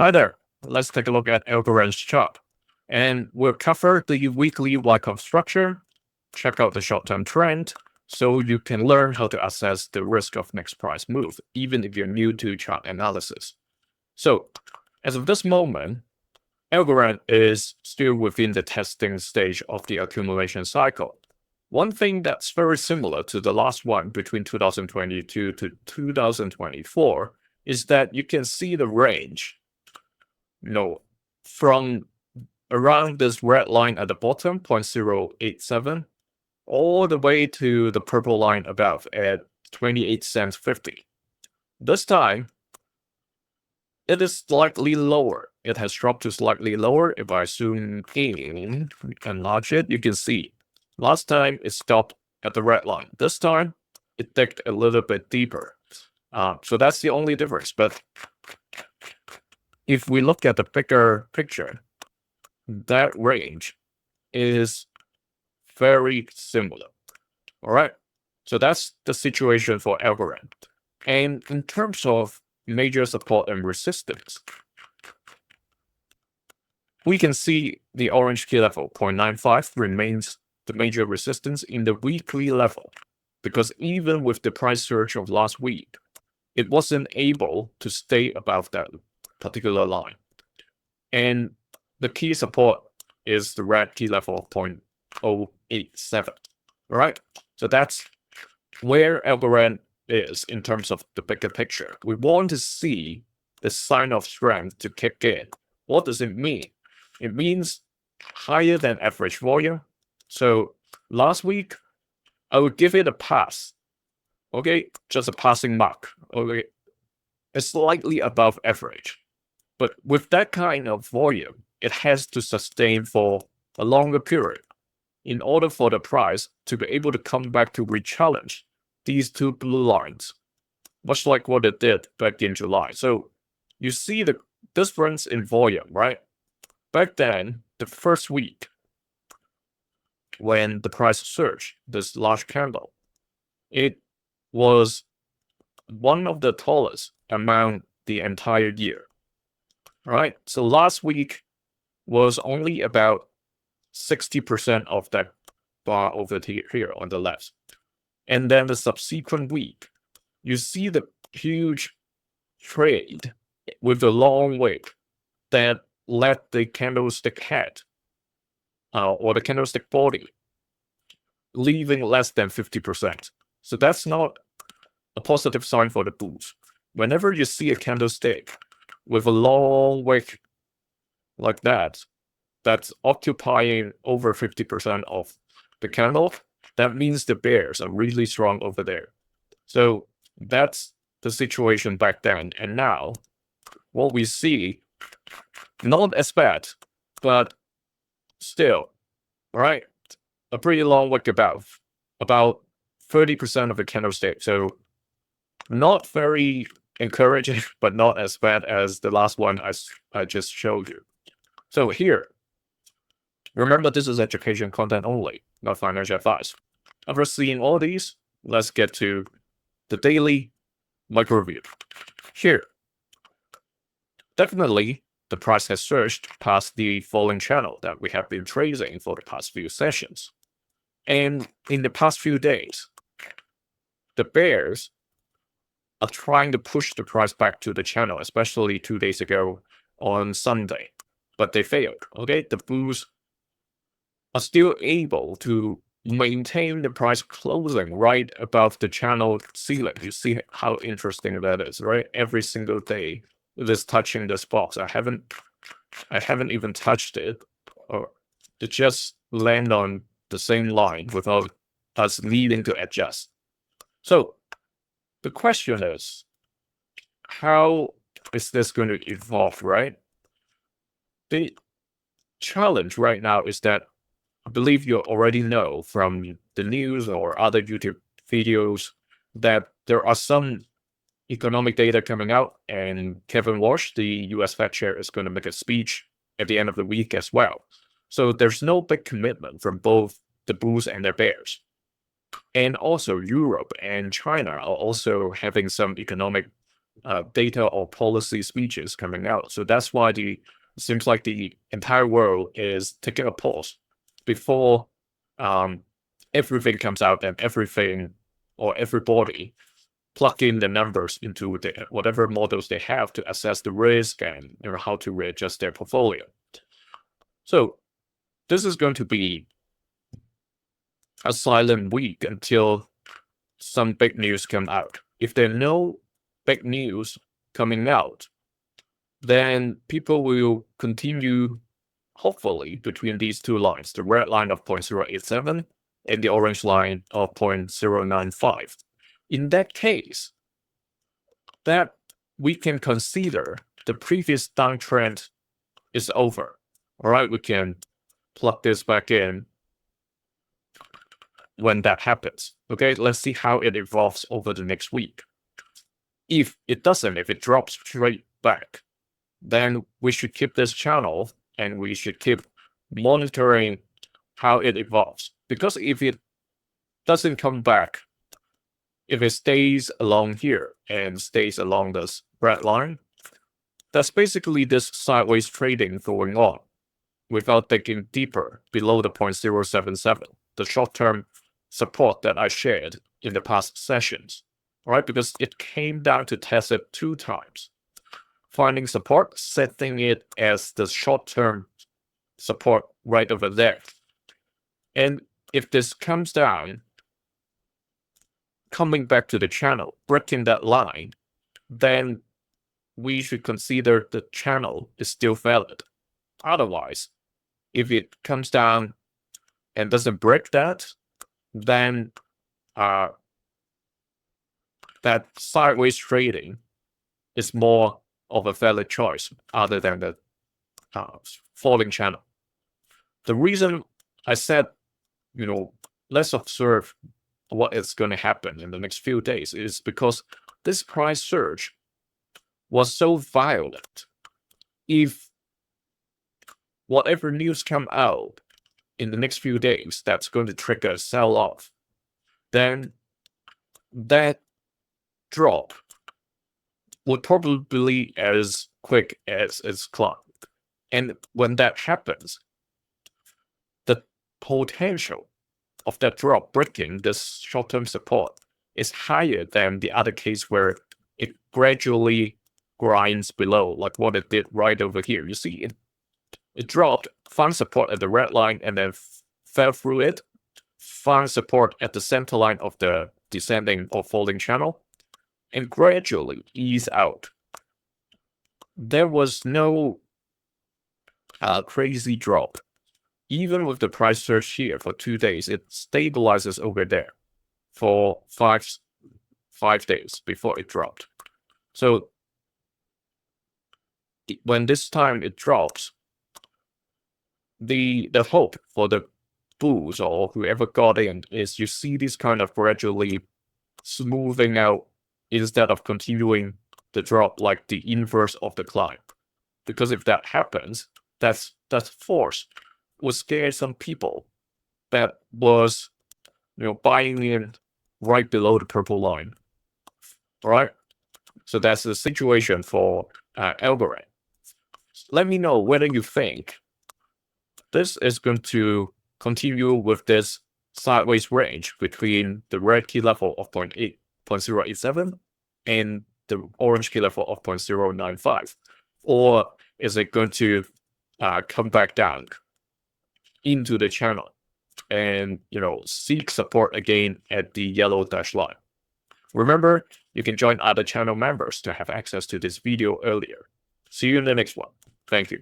Hi there. Let's take a look at Algorand's chart. And we'll cover the weekly Wyckoff structure, check out the short-term trend, so you can learn how to assess the risk of next price move, even if you're new to chart analysis. So, as of this moment, Algorand is still within the testing stage of the accumulation cycle. One thing that's very similar to the last one between 2022 to 2024 is that you can see the range, from around this red line at the bottom, 0.087, all the way to the purple line above at 28 cents 50. This time, it is slightly lower. It has dropped to slightly lower. If I zoom in, enlarge it, you can see last time it stopped at the red line. This time, it dipped a little bit deeper. So that's the only difference. But if we look at the bigger picture, that range is very similar. All right. So that's the situation for Algorand. And in terms of major support and resistance, we can see the orange key level, 0.95, remains the major resistance in the weekly level, because even with the price surge of last week, it wasn't able to stay above that particular line. And the key support is the red key level of 0.087. All right. So that's where Algorand is in terms of the bigger picture. We want to see the sign of strength to kick in. What does it mean? It means higher than average volume. So last week, I would give it a pass. Okay, just a passing mark. Okay, it's slightly above average. But with that kind of volume, it has to sustain for a longer period in order for the price to be able to come back to re-challenge these two blue lines, much like what it did back in July. So you see the difference in volume, right? Back then, the first week, when the price surged, this large candle, it was one of the tallest among the entire year. All right, so last week was only about 60% of that bar over here on the left. And then the subsequent week, you see the huge trade with the long wick that led the candlestick head or the candlestick body leaving less than 50%. So that's not a positive sign for the bulls. Whenever you see a candlestick with a long wick like that, that's occupying over 50% of the candle, that means the bears are really strong over there. So that's the situation back then. And now, what we see, not as bad, but still, right? A pretty long wick about 30% of the candlestick. So not very encouraging, but not as bad as the last one I just showed you. So here, remember this is education content only, not financial advice. After seeing all these, let's get to the daily micro review. Here, definitely the price has surged past the falling channel that we have been tracing for the past few sessions. And in the past few days, the bears are trying to push the price back to the channel, especially 2 days ago on Sunday, but they failed. Okay, the bulls are still able to maintain the price closing right above the channel ceiling. You see how interesting that is, right? Every single day it is touching this box. I haven't even touched it, or it just land on the same line without us needing to adjust. So the question is, how is this going to evolve, right? The challenge right now is that I believe you already know from the news or other YouTube videos that there are some economic data coming out, and Kevin Walsh, the US Fed chair, is going to make a speech at the end of the week as well. So there's no big commitment from both the bulls and the bears. And also Europe and China are also having some economic data or policy speeches coming out. So that's why it seems like the entire world is taking a pause before everything comes out and everything or everybody plug in the numbers into whatever models they have to assess the risk and how to readjust their portfolio. So this is going to be a silent week until some big news come out. If there are no big news coming out, then people will continue, hopefully, between these two lines, the red line of 0.087 and the orange line of 0.095. In that case, that we can consider the previous downtrend is over. All right, we can plug this back in when that happens. Okay, let's see how it evolves over the next week. If it doesn't, if it drops straight back, then we should keep this channel and we should keep monitoring how it evolves. Because if it doesn't come back, if it stays along here and stays along this red line, that's basically this sideways trading going on without digging deeper below the 0.077, the short-term support that I shared in the past sessions, right? Because it came down to test it 2 times, finding support, setting it as the short-term support right over there. And if this comes down, coming back to the channel, breaking that line, then we should consider the channel is still valid. Otherwise, if it comes down and doesn't break that, then that sideways trading is more of a valid choice other than the falling channel. The reason I said, let's observe what is going to happen in the next few days is because this price surge was so violent. If whatever news come out in the next few days that's going to trigger a sell-off, then that drop would probably be as quick as its climb. And when that happens, the potential of that drop breaking this short-term support is higher than the other case where it gradually grinds below, like what it did right over here. You see, it dropped, found support at the red line, and then fell through it, found support at the center line of the descending or falling channel, and gradually ease out. There was no crazy drop. Even with the price surge here for 2 days, it stabilizes over there for five days before it dropped. So when this time it drops, the hope for the bulls or whoever got in is you see this kind of gradually smoothing out instead of continuing the drop like the inverse of the climb. Because if that happens, that's force would scare some people that was buying in right below the purple line. All right, so that's the situation for Algorand. Let me know whether you think this is going to continue with this sideways range between the red key level of 0.087 and the orange key level of 0.095, or is it going to come back down into the channel and seek support again at the yellow dash line? Remember, you can join other channel members to have access to this video earlier. See you in the next one. Thank you.